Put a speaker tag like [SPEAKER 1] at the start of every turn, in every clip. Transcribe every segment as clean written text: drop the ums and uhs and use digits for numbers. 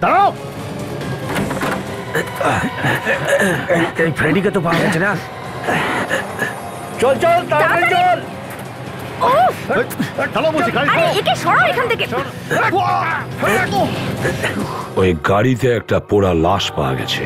[SPEAKER 1] দাঁড়াও।
[SPEAKER 2] এই ফ্রেডিকে তো পাওয়া গেছে না।
[SPEAKER 1] চল চল তাড়াতাড়ি চল।
[SPEAKER 3] ওই গাড়িতে একটা পোড়া লাশ পাওয়া গেছে।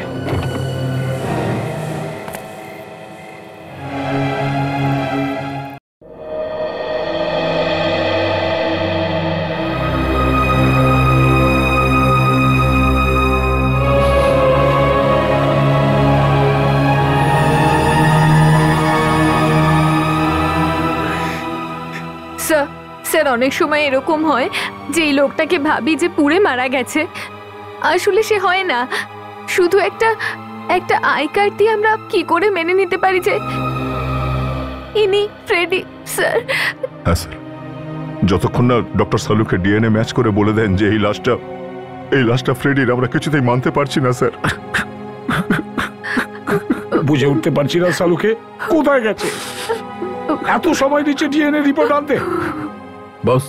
[SPEAKER 4] স্যার অনেক সময় এরকম হয় যে এই লোকটাকে ভাবি যে পুড়ে মারা গেছে, আসলে সে হয় না। শুধু একটা আই কার্ড দিয়ে আমরা কি করে মেনে নিতে পারি যে ইনি ফ্রেডি স্যার?
[SPEAKER 5] হ্যাঁ স্যার, যতক্ষণ না ডক্টর সালুকে ডিএনএ ম্যাচ করে বলে দেন যে এই লাশটা ফ্রেডির, আমরা কিছুতেই মানতে পারছি না স্যার।
[SPEAKER 3] বুঝে উঠতে পারছি না সালুকে কোথায় গেছে। এত সময় দিচ্ছে ডিএনএ রিপোর্ট আনতে।
[SPEAKER 6] বস,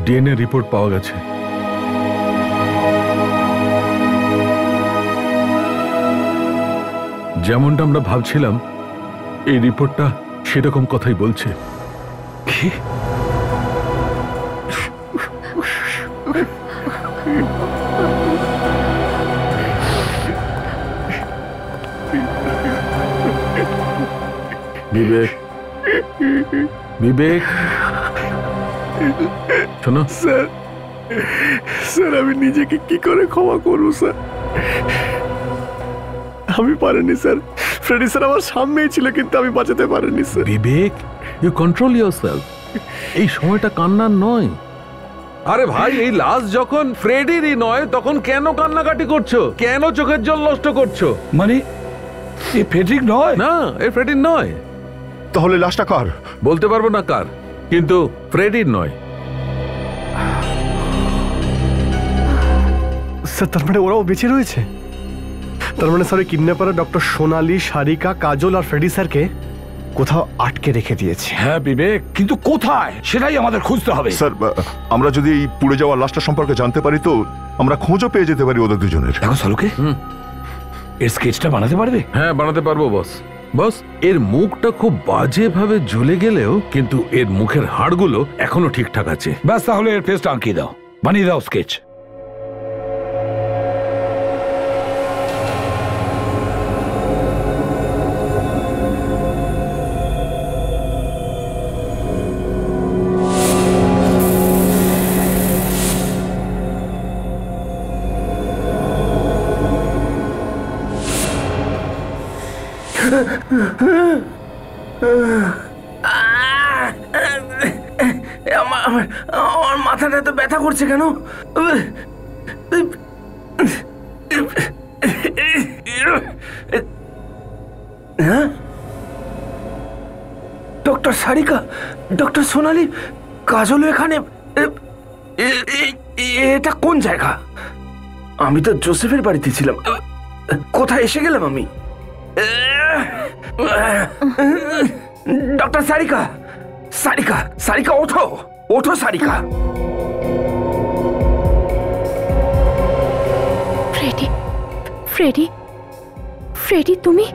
[SPEAKER 6] ডিএনএ রিপোর্ট পাওয়া গেছে। যেমনটা আমরা ভাবছিলাম এই রিপোর্টটা সেরকম কথাই বলছে।
[SPEAKER 3] কি?
[SPEAKER 6] বিবেক, বিবেক শোনো।
[SPEAKER 1] স্যার আমি নিজেকে কি করে ক্ষমা করবো স্যার? আমি পারিনি স্যার। ফ্রেডি স্যার আমার সামনেই ছিল কিন্তু আমি বাঁচাতে পারিনি sir.
[SPEAKER 6] Vivek, you control yourself. এই সময়টা কান্নার নয়।
[SPEAKER 7] আরে ভাই, এই লাশ যখন ফ্রেডিরই নয় তখন কেন কান্নাকাটি করছো? কেন চোখের জল নষ্ট করছো?
[SPEAKER 3] মানে এ ফ্রেডরিক নয়?
[SPEAKER 7] না, এ ফ্রেডির নয়।
[SPEAKER 5] তাহলে লাশটা কার?
[SPEAKER 7] বলতে পারবো না কার, কিন্তু ফ্রেডির নয়।
[SPEAKER 1] স্যার তার মানে ওরাও বেঁচে রয়েছে? তার মানে স্যার কিডন্যাপাররা ডক্টর সোনালী, সারিকা, কাজল আর ফ্রেডি স্যারকে কোথাও আটকে রেখে দিয়েছে।
[SPEAKER 3] হ্যাঁ বিবেক, কিন্তু কোথায় সেটাই আমাদের খুঁজতে হবে।
[SPEAKER 5] স্যার আমরা যদি এই পুড়ে যাওয়া লাশটা সম্পর্কে জানতে পারি তো আমরা খোঁজও পেয়ে যেতে পারি ওদের দুজনের।
[SPEAKER 3] দেখো সালুকে, এর স্কেচটা বানাতে পারবে?
[SPEAKER 7] হ্যাঁ বানাতে পারবো বস।
[SPEAKER 6] বস, এর মুখটা খুব বাজেভাবে জ্বলে গেলেও কিন্তু এর মুখের হাড়গুলো এখনো ঠিকঠাক আছে।
[SPEAKER 3] ব্যাস, তাহলে এর ফেসটা আঁকিয়ে দাও, বানিয়ে দাও স্কেচ।
[SPEAKER 2] আমার মাথাটা এত ব্যথা করছে কেন? ডক্টর সারিকা, ডক্টর সোনালী, কাজল এখানে? এটা কোন জায়গা? আমি তো জোসেফের বাড়িতে ছিলাম। কোথায় এসে গেলাম আমি? ডক্টর সারিকা, সারিকা, সারিকা ওঠো, ওঠো সারিকা।
[SPEAKER 4] ফ্রেডি, ফ্রেডি, ফ্রেডি, তুমি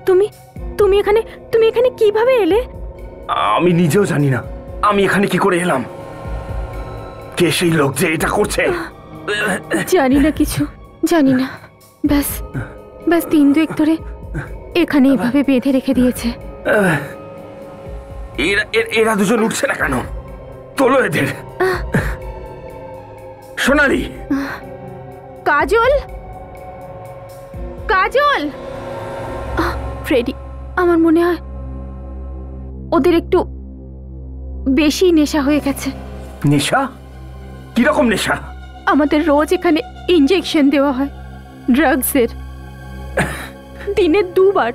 [SPEAKER 4] তুমি তুমি এখানে তুমি এখানে কিভাবে এলে?
[SPEAKER 2] আমি নিজেও জানি না আমি এখানে কি করে এলাম। কে সেই লোক যে এটা করছে?
[SPEAKER 4] জানি না, কিছু জানি না। ব্যাস ব্যাস 3-2 ধরে এখানে এভাবে বেঁধে রেখে দিয়েছে।
[SPEAKER 2] এরা দুজন উঠছে না কেন? তোলো এদের। সোনালী,
[SPEAKER 4] কাজল, কাজল। ফ্রেডি, আমার মনে হয় ওদের একটু বেশি নেশা হয়ে গেছে।
[SPEAKER 2] নেশা? কিরকম নেশা?
[SPEAKER 4] আমাদের রোজ এখানে ইনজেকশন দেওয়া হয় ড্রাগসের, দিনে 2 বার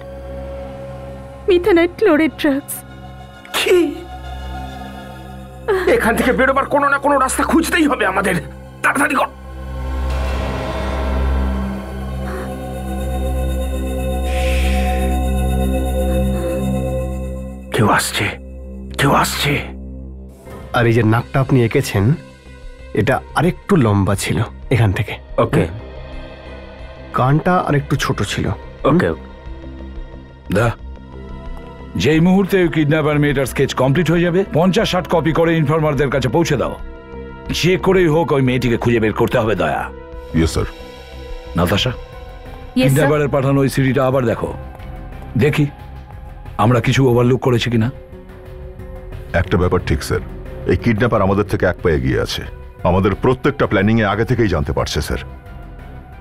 [SPEAKER 4] মিথানাইট ক্লোরাইড ড্রাগস।
[SPEAKER 2] কি? এখান থেকে বেরোবার কোনো না কোনো রাস্তা খুঁজতেই হবে আমাদের। তাড়াতাড়ি কর। কেউ আসছে, কেউ আসছে।
[SPEAKER 1] আর এই যে নাকটা আপনি এঁকেছেন এটা আরেকটু লম্বা ছিল এখান থেকে,
[SPEAKER 2] ওকে
[SPEAKER 1] কানটা আরেকটু ছোট ছিল।
[SPEAKER 2] ওকে
[SPEAKER 3] দা, যেই মুহূর্তে ওই কিডন্যাপার মেয়েটার স্কেচ কমপ্লিট হয়ে যাবে 50-60 কপি করে ইনফরমারদের কাছে পৌঁছে দাও। যে করেই হোক ওই মেয়েটিকে খুঁজে বের করতে হবে দয়া।
[SPEAKER 5] Yes sir.
[SPEAKER 3] Natasha,
[SPEAKER 4] Yes, sir.
[SPEAKER 3] কিডন্যাপারের পাঠানো ওই সিডিটা আবার দেখো, দেখি আমরা কিছু ওভারলুক করেছি কিনা।
[SPEAKER 5] একটা ব্যাপার ঠিক স্যার, এই কিডন্যাপার আমাদের থেকে এক পায়ে এগিয়ে আছে। আমাদের প্রত্যেকটা প্ল্যানিং এ আগে থেকেই জানতে পারছে স্যার।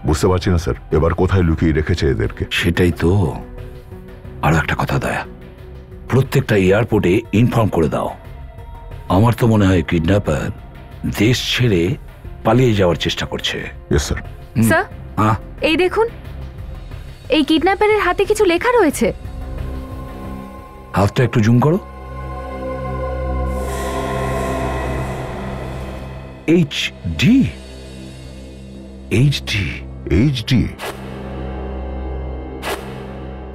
[SPEAKER 5] বুঝতে পারছি না স্যার এবার কোথায় লুকিয়ে রেখেছে এদেরকে।
[SPEAKER 3] সেটাই তো। আরো একটা কথা দয়া, প্রত্যেকটা এয়ারপোর্টে ইনফর্ম করে দাও। আমার তো মনে হয় কিডন্যাপার দেশ ছেড়ে পালিয়ে যাওয়ার চেষ্টা করছে।
[SPEAKER 5] Yes sir.
[SPEAKER 4] স্যার,
[SPEAKER 3] হ্যাঁ,
[SPEAKER 4] এই দেখুন, এই কিডন্যাপারের হাতে কিছু লেখা রয়েছে।
[SPEAKER 3] হাতটা একটু জুম করো। এইচডি,
[SPEAKER 5] এইচডি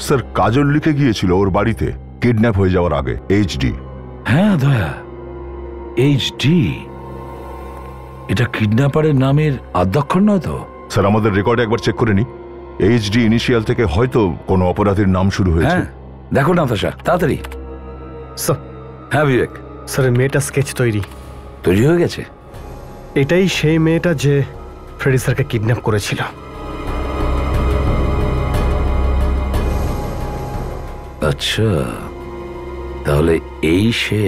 [SPEAKER 5] স্যার, কাজল লিখে গিয়েছিল ওর বাড়িতে কিডন্যাপ হয়ে যাওয়ার আগে। এইচডি।
[SPEAKER 3] হ্যাঁ দয়া, এইচডি। এটা কিডন্যাপারের নামের আদ্যাক্ষর নয় তো?
[SPEAKER 5] স্যার আমাদের রেকর্ডে একবার চেক করে নি। এইচডি ইনিশিয়াল থেকে হয়তো কোনো অপরাধীর নাম শুরু হয়েছে।
[SPEAKER 3] হ্যাঁ, দেখো নাতাশা তাড়াতাড়ি।
[SPEAKER 1] স্যার,
[SPEAKER 3] হ্যাঁ বিবেক,
[SPEAKER 1] স্যার মেয়েটা স্কেচ তৈরি।
[SPEAKER 3] তৈরি হয়ে গেছে?
[SPEAKER 1] এটাই সেই মেয়েটা যে ফ্রেডি স্যারকে কিডন্যাপ করেছিল।
[SPEAKER 3] আচ্ছা, তাহলে এই সে।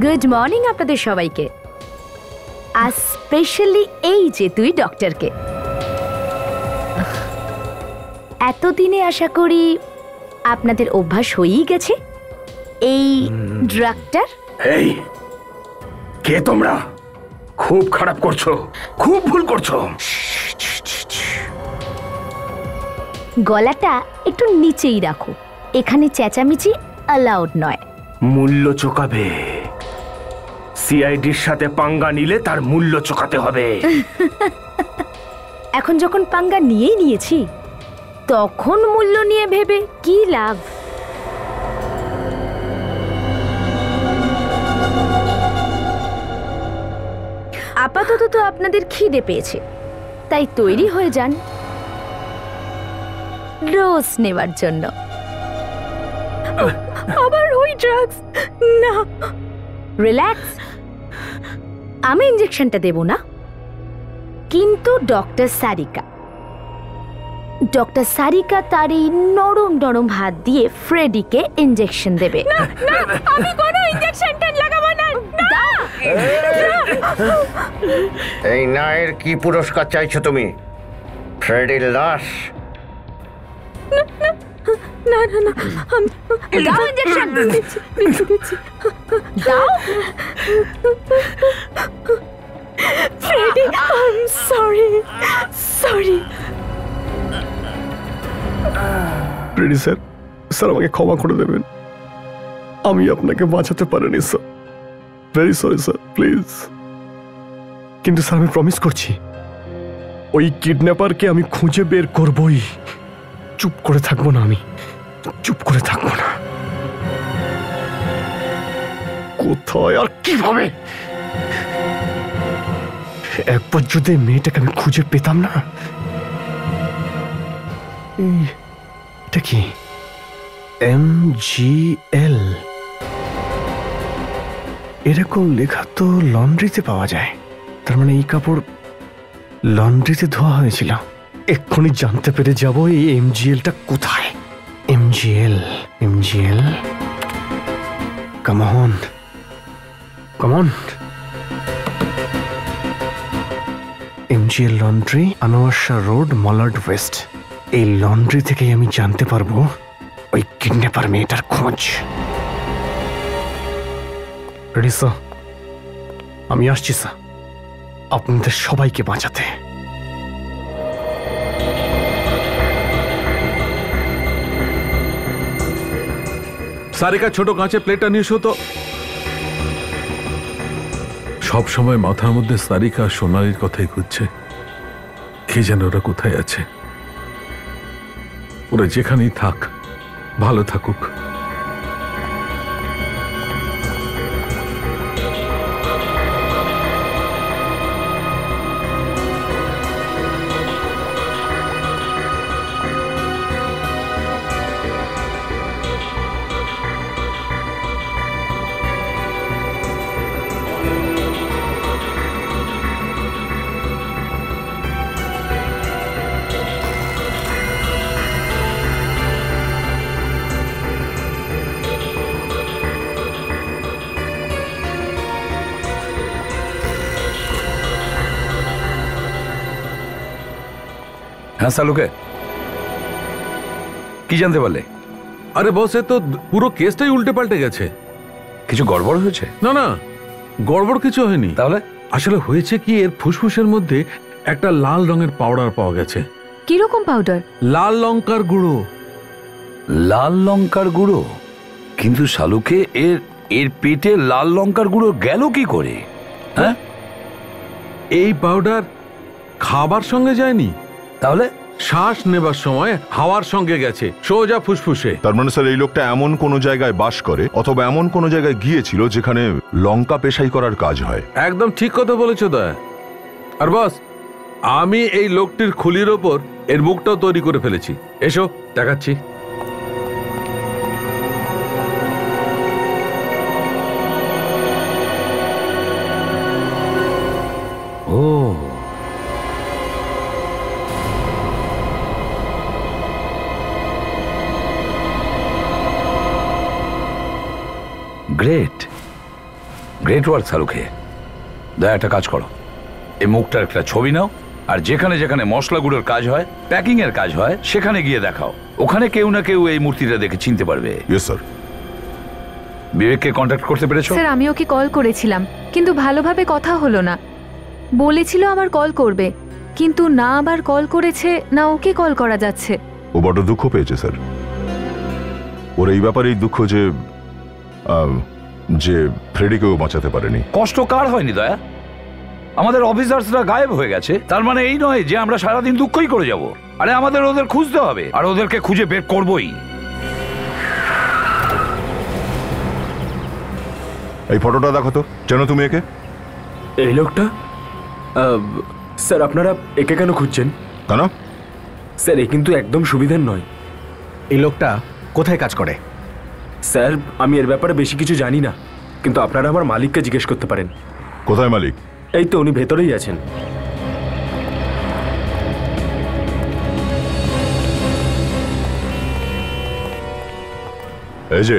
[SPEAKER 8] গুড মর্নিং আপনাদের সবাইকে। আর স্পেশালি এই যে তুই ডক্টরকে। এতদিনে আশা করি আপনাদের অভ্যাস হয়েই গেছে এই ড্রাগটার।
[SPEAKER 2] এই কে তোমরা? খুব খারাপ করছো, খুব ভুল করছো।
[SPEAKER 8] গলাটা একটু নিচেই রাখো, এখানে চেঁচামেচি অ্যালাউড নয়।
[SPEAKER 2] মূল্য চোকাবে। সিআইডির সাথে পাঙ্গা নিলে তার মূল্য চোকাতে হবে।
[SPEAKER 8] এখন যখন পাঙ্গা নিয়েই নিয়েছি তখন মূল্য নিয়ে ভেবে কি লাভ? আপাতত তো আপনাদের খিদে পেয়েছে, তাই তৈরি হয়ে যান ডোজ নেবার জন্য। আবার ওই ড্রাগস না। রিল্যাক্স, আমি ইঞ্জেকশনটা দেব না, কিন্তু ডক্টর সারিকা তার এই নরম নরম হাত দিয়ে ফ্রেডিকে ইঞ্জেকশন দেবে। আমি কোনো ইঞ্জেকশনটা লাগাবো না।
[SPEAKER 9] এই নায়ের কি পুরস্কার চাইছো তুমি? ফ্রেডির লাশ?
[SPEAKER 8] না না না, দাও ইঞ্জেকশন, দাও। Freddie, I am sorry.
[SPEAKER 1] Freddie sir, sir আমাকে ক্ষমা করে দেবেন। আমি আপনাকে বাঁচাতে পারিনি sir, very sorry sir, please. কিন্তু স্যার আমি প্রমিস করছি ওই কিডন্যাপারকে আমি খুঁজে বের করবই। চুপ করে থাকবো না, আমি চুপ করে থাকবো না। কোথায় আর কিভাবে? একবার যদি মেয়েটাকে আমি খুঁজে পেতাম না। এটা কি? MGL এরকম লেখা তো লন্ড্রিতে পাওয়া যায়। তার মানে এই কাপড় লন্ড্রিতে ধোয়া হয়েছিল। এক্ষুনি জানতে পেরে যাব এই MGLটা কোথায়। MGL come on MGL laundry, Anwar Shah road, Malad west. এই লন্ড্রি থেকেই আমি জানতে পারবো ওই কিডন্যাপার মেয়েটার খোঁজ। রেডি স্যার, আমি আসছি স্যার আপনাদের সবাইকে বাঁচাতে।
[SPEAKER 7] সারিকা ছোট কাঁচে প্লেটটা নিয়ে এসো তো।
[SPEAKER 6] সব সময় মাথার মধ্যে সারিকা আর সোনালির কথাই ঘুরছে। কে যেন ওরা কোথায় আছে। ওরা যেখানেই থাক, ভালো থাকুক।
[SPEAKER 3] হ্যাঁ সালুকে, কি জানতে পারলে?
[SPEAKER 6] আরে বস, এ তো পুরো কেসটাই উল্টে পাল্টে গেছে।
[SPEAKER 3] কিছু গড়বড় হয়েছে?
[SPEAKER 6] না না, গড়বড় কিছু হয়নি।
[SPEAKER 3] তাহলে
[SPEAKER 6] আসলে হয়েছে কি, এর ফুসফুসের মধ্যে একটা লাল রঙের পাউডার পাওয়া গেছে।
[SPEAKER 4] কিরকম পাউডার?
[SPEAKER 6] লাল লঙ্কার গুঁড়ো।
[SPEAKER 3] লাল লঙ্কার গুঁড়ো? কিন্তু শালুকে, এর এর পেটে লাল লঙ্কার গুঁড়ো গেল কি করে? হ্যাঁ,
[SPEAKER 6] এই পাউডার খাবার সঙ্গে যায়নি,
[SPEAKER 3] তাহলে
[SPEAKER 6] শ্বাস নেবার সময় হাওয়ার সঙ্গে গেছে সোজা ফুসফুসে।
[SPEAKER 5] তার মানে স্যার এই লোকটা এমন কোনো জায়গায় বাস করে অথবা এমন কোনো জায়গায় গিয়েছিল যেখানে লঙ্কা পেশাই করার কাজ হয়।
[SPEAKER 6] একদম ঠিক কথা বলেছো দয়া। আর বস, আমি এই লোকটির খুলির ওপর এর মুখটাও তৈরি করে ফেলেছি। এসো দেখাচ্ছি।
[SPEAKER 3] ও, গ্রেট গ্রেট ওয়ার্ক শালুকে। দয়া, একটা কাজ করো, এই মুখটার একটা ছবি নাও, আর যেখানে যেখানে মশলা গুঁড়োর কাজ হয়, প্যাকিং এর কাজ হয়, সেখানে গিয়ে দেখাও। ওখানে কেউ না কেউ এই মূর্তিটা দেখে চিনতে পারবে।
[SPEAKER 5] Yes sir.
[SPEAKER 3] বিবেককে কন্ট্যাক্ট করতে পেরেছো?
[SPEAKER 4] স্যার, আমি ওকে কল করেছিলাম, কিন্তু ভালোভাবে কথা হলো না। বলেছিল আবার কল করবে, কিন্তু না আবার কল করেছে, না ওকে কল করা যাচ্ছে।
[SPEAKER 5] ও বড় দুঃখ পেয়েছে স্যার। ওর এই ব্যাপারেই দুঃখ যে যে ফ্রেডিকেও বাঁচাতে পারেনি।
[SPEAKER 3] কষ্ট কার হয়নি দয়া? আমাদের অফিসার্সরা গায়েব হয়ে গেছে, তার মানে এই নয় যে আমরা সারাদিন দুঃখই করে যাব। আরে আমাদের ওদের খুঁজতে হবে, আর ওদেরকে খুঁজে বের করবই।
[SPEAKER 5] এই ফটোটা দেখো তো, চেনো তুমি একে?
[SPEAKER 1] এই লোকটা? স্যার, আপনারা একে কেন খুঁজছেন?
[SPEAKER 5] কেন
[SPEAKER 1] স্যার, এ কিন্তু একদম সুবিধার নয়।
[SPEAKER 10] এই লোকটা কোথায় কাজ করে?
[SPEAKER 1] স্যার, আমি এর ব্যাপারে বেশি কিছু জানি না, কিন্তু আপনারা আমার মালিককে জিজ্ঞেস করতে পারেন।
[SPEAKER 5] কোথায় মালিক?
[SPEAKER 1] এই তো উনি ভেতরেই আছেন।
[SPEAKER 5] এই যে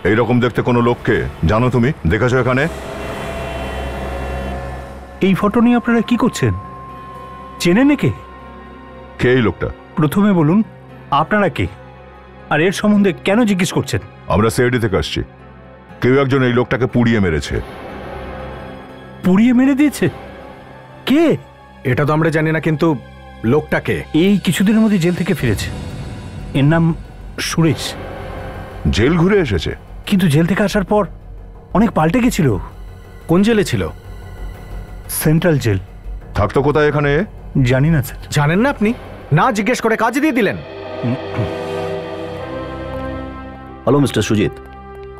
[SPEAKER 5] এইরকম দেখতে কোনো লোককে জানো তুমি? দেখেছো এখানে?
[SPEAKER 10] এই ফটো নিয়ে আপনারা কি করছেন? চেনেন একে?
[SPEAKER 5] কে এই লোকটা?
[SPEAKER 10] প্রথমে বলুন আপনারা কে, আর এর সম্বন্ধে কেন জিজ্ঞেস করছেন?
[SPEAKER 5] আমরা সিআইডি থেকে আসছি। কেউ একজন এই লোকটাকে পুড়িয়ে মেরেছে।
[SPEAKER 10] পুড়িয়ে মেরে দিয়েছে? কে?
[SPEAKER 11] এটা তো আমরা জানি না, কিন্তু লোকটাকে
[SPEAKER 10] এই কিছুদিনের মধ্যে জেল থেকে ফিরেছে। এর নাম সুরেশ।
[SPEAKER 5] জেল ঘুরে এসেছে?
[SPEAKER 10] কিন্তু জেল থেকে আসার পর অনেক পাল্টে গেছিল।
[SPEAKER 11] কোন জেলে ছিল?
[SPEAKER 10] Central jail.
[SPEAKER 5] থাকতো কোথায় এখানে?
[SPEAKER 10] জানি না স্যার।
[SPEAKER 11] জানেন না আপনি? না জিজ্ঞেস করে কাজ দিয়ে দিলেন।
[SPEAKER 12] Hello mister Sujit.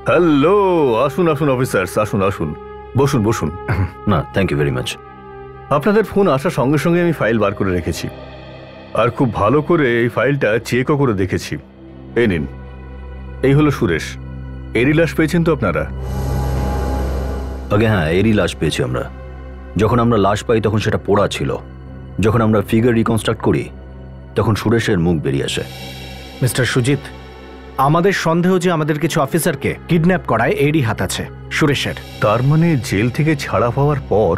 [SPEAKER 1] হ্যালো, আসুন আসুন অফিসার্স, আসুন আসুন, বসুন বসুন।
[SPEAKER 12] না, থ্যাংক ইউ ভেরি মাচ।
[SPEAKER 1] আপনাদের ফোন আসার সঙ্গে সঙ্গে আমি ফাইল বার করে রেখেছি, আর খুব ভালো করে এই ফাইলটা চেকও করে দেখেছি। এই নিন, এই হলো সুরেশ। এরই লাশ পেয়েছেন তো আপনারা?
[SPEAKER 12] আগে হ্যাঁ, এরই লাশ পেয়েছি আমরা। যখন আমরা লাশ পাই তখন সেটা পোড়া ছিল। যখন আমরা ফিগার রিকনস্ট্রাক্ট করি তখন সুরেশের মুখ বেরিয়ে আসে।
[SPEAKER 11] মিস্টার সুজিত, আমাদের সন্দেহ যে আমাদের কিছু অফিসারকে কিডন্যাপ করায় এরই হাত আছে, সুরেশের।
[SPEAKER 1] তার মানে জেল থেকে ছাড়া পাওয়ার পর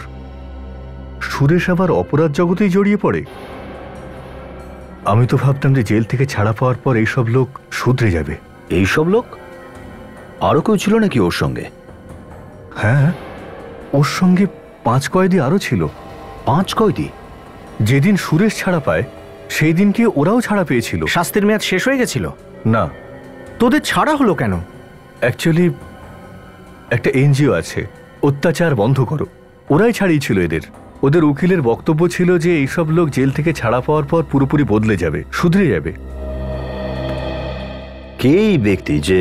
[SPEAKER 1] সুরেশ আবার অপরাধ জগতেই জড়িয়ে পড়ে? আমি তো ভাবতাম যে জেল থেকে ছাড়া পাওয়ার পর এইসব লোক শুধরে যাবে।
[SPEAKER 12] এইসব লোক? আরো কেউ ছিল নাকি ওর সঙ্গে?
[SPEAKER 1] হ্যাঁ, ওর সঙ্গে 5 কয়েদি আরো ছিল।
[SPEAKER 12] 5 কয়েদি?
[SPEAKER 1] যেদিন সুরেশ ছাড়া পায় সেই দিনকে ওরাও ছাড়া পেয়েছিল।
[SPEAKER 11] শাস্তির মেয়াদ শেষ হয়ে গেছিল?
[SPEAKER 1] না।
[SPEAKER 11] তোদের ছাড়া হলো কেন?
[SPEAKER 1] অ্যাকচুয়ালি একটা এনজিও আছে, অত্যাচার বন্ধ করো। ওরাই ছাড়িয়েছিল এদের। ওদের উকিলের বক্তব্য ছিল যে এইসব লোক জেল থেকে ছাড়া পাওয়ার পর পুরোপুরি বদলে যাবে, শুধরে যাবে।
[SPEAKER 12] কে এই ব্যক্তি যে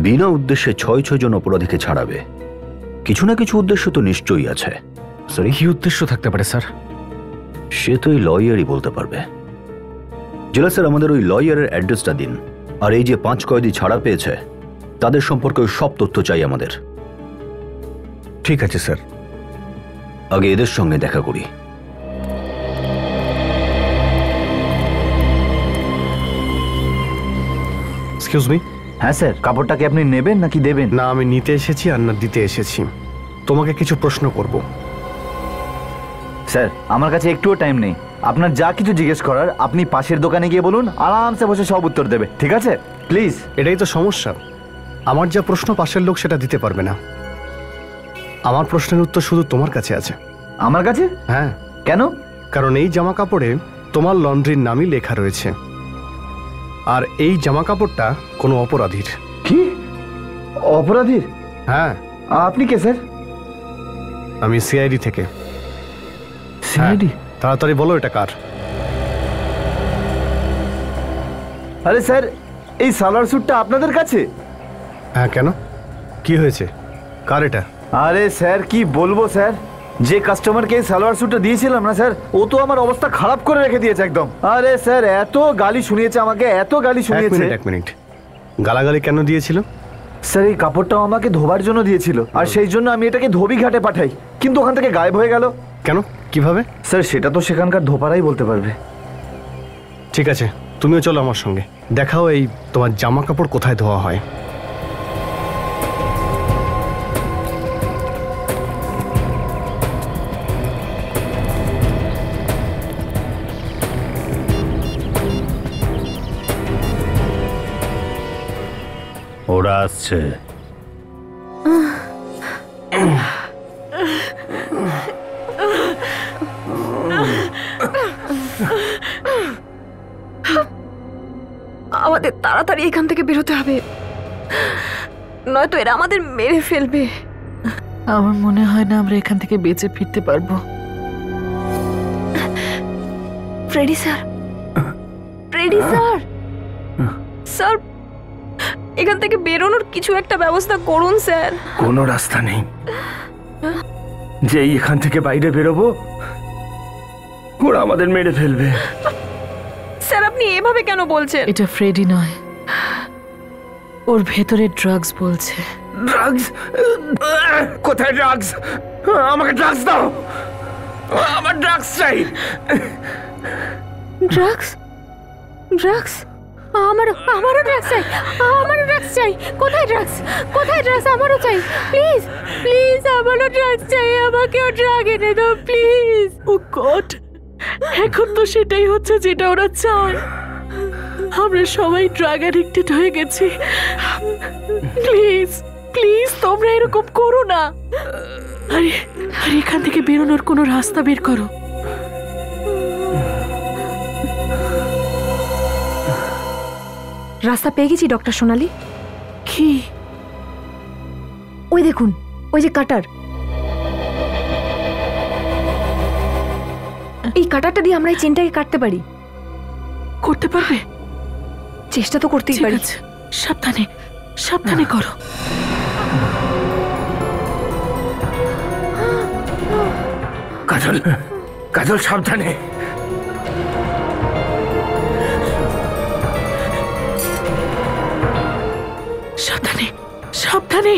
[SPEAKER 12] বিনা উদ্দেশ্যে 6 জন অপরাধীকে ছাড়াবে? কিছু না কিছু উদ্দেশ্য তো নিশ্চয়ই আছে।
[SPEAKER 11] সরি, কি উদ্দেশ্য থাকতে পারে স্যার?
[SPEAKER 12] সে তো ওই লয়ারই বলতে পারবে। জেলা স্যার, আমাদের ওই লয়ারের অ্যাড্রেসটা দিন। আর এই যে 5 কয়েদি ছাড়া পেয়েছে তাদের সম্পর্কে সব তথ্য চাই আমাদের।
[SPEAKER 11] ঠিক আছে স্যার।
[SPEAKER 12] আগে এদের সঙ্গে দেখা করি।
[SPEAKER 1] Excuse me.
[SPEAKER 13] হ্যাঁ স্যার, কাপড়টা কি আপনি নেবেন নাকি দেবেন?
[SPEAKER 1] না, আমি নিতে এসেছি আর না দিতে এসেছি। তোমাকে কিছু প্রশ্ন করব।
[SPEAKER 13] স্যার, আমার কাছে একটুও টাইম নেই। আপনার যা কিছু জিজ্ঞেস করার আপনি পাশের দোকানে গিয়ে বলুন, আরামসে বসে সব উত্তর দেবে। ঠিক আছে? প্লিজ।
[SPEAKER 1] এটাই তো সমস্যা, আমার যা প্রশ্ন পাশের লোক সেটা দিতে পারবে না। আমার প্রশ্নের উত্তর শুধু তোমার কাছে আছে।
[SPEAKER 13] আমার কাছে?
[SPEAKER 1] হ্যাঁ।
[SPEAKER 13] কেন?
[SPEAKER 1] কারণ এই জামা কাপড়ে তোমার লন্ড্রির নামই লেখা রয়েছে, আর এই জামা কাপড়টা কোনো অপরাধীর।
[SPEAKER 13] কি? অপরাধীর?
[SPEAKER 1] হ্যাঁ।
[SPEAKER 13] আপনি কে স্যার?
[SPEAKER 1] আমি সিআইডি থেকে।
[SPEAKER 13] সিআইডি?
[SPEAKER 1] তাড়াতাড়ি বলো এটা কার?
[SPEAKER 13] আরে স্যার, এই সালোয়ার স্যুটটা আপনাদের কাছে?
[SPEAKER 1] হ্যাঁ। কেন, কি হয়েছে? কার এটা?
[SPEAKER 13] আরে স্যার, কি বলবো স্যার, যে কাস্টমারকে এই সালোয়ার স্যুটটা দিয়েছিলাম না স্যার, ও তো আমার অবস্থা খারাপ করে রেখে দিয়েছে একদম। আরে স্যার, এত গালি শুনিয়েছে আমাকে, এত গালি শুনিয়েছে।
[SPEAKER 1] এক মিনিট, গালাগালি কেন দিয়েছিল?
[SPEAKER 13] স্যার, এই কাপড়টাও আমাকে ধোবার জন্য দিয়েছিল, আর সেই জন্য আমি এটাকে ধোবি ঘাটে পাঠাই, কিন্তু ওখান থেকে গায়েব হয়ে গেল।
[SPEAKER 1] কেন, কিভাবে?
[SPEAKER 13] স্যার, সেটা তো সেখানকার ধোপারাই বলতে পারবে।
[SPEAKER 1] ঠিক আছে, তুমিও চলো আমার সঙ্গে। দেখাও এই তোমার জামা কাপড় কোথায় ধোয়া হয়।
[SPEAKER 10] ওরা আসছে।
[SPEAKER 4] আমাদের তাড়াতাড়ি এখান থেকে বেরোতে হবে, নয়তো এরা আমাদের মেরে ফেলবে।
[SPEAKER 14] আমার মনে হয় না আমরা এখান থেকে বেঁচে ফিরতে পারবো।
[SPEAKER 4] Freddie sir, Freddie sir, sir এখান থেকে বেরোনোর কিছু একটা ব্যবস্থা করুন স্যার।
[SPEAKER 2] কোনো রাস্তা নেই, যেই এখান থেকে বাইরে বেরোবো ওরা আমাদের মেরে ফেলবে।
[SPEAKER 4] স্যার, আপনি এভাবে কেন বলছেন?
[SPEAKER 14] এটা ফ্রেডি নয়, ওর ভেতরে ড্রাগস বলছে।
[SPEAKER 2] ড্রাগস? কোথায় ড্রাগস? আমাকে ড্রাগস দাও, আমার ড্রাগস চাই।
[SPEAKER 4] ড্রাগস? ড্রাগস? আমারও ড্রাগস চাই, আমারও ড্রাগস চাই। কোথায় ড্রাগস? কোথায় ড্রাগস? আমারও চাই। প্লিজ প্লিজ, আমারও ড্রাগস চাই, আমাকেও ড্রাগ এনে দাও প্লিজ।
[SPEAKER 14] ও গড, এখন তো সেটাই হচ্ছে যেটা ওরা চায়। আমরা সবাই ড্রাগ অ্যাডিক্টেড হয়ে গেছি। প্লিজ প্লিজ, তোমরা এরকম করো না। আরে আরে, এখান থেকে বেরোনোর কোনো রাস্তা বের করো।
[SPEAKER 4] রাস্তা পেয়ে গেছি ডক্টর সোনালি।
[SPEAKER 14] কি?
[SPEAKER 4] ওই দেখুন, ওই যে কাটার। এই কাটারটা দিয়ে আমরা এই চেনটাকে কাটতে পারি।
[SPEAKER 14] করতে পারবে?
[SPEAKER 4] চেষ্টা তো করতেই পারি।
[SPEAKER 14] সাবধানে সাবধানে করো।
[SPEAKER 2] কাজল, কাজল সাবধানে।
[SPEAKER 14] সাবধানে সাবধানে।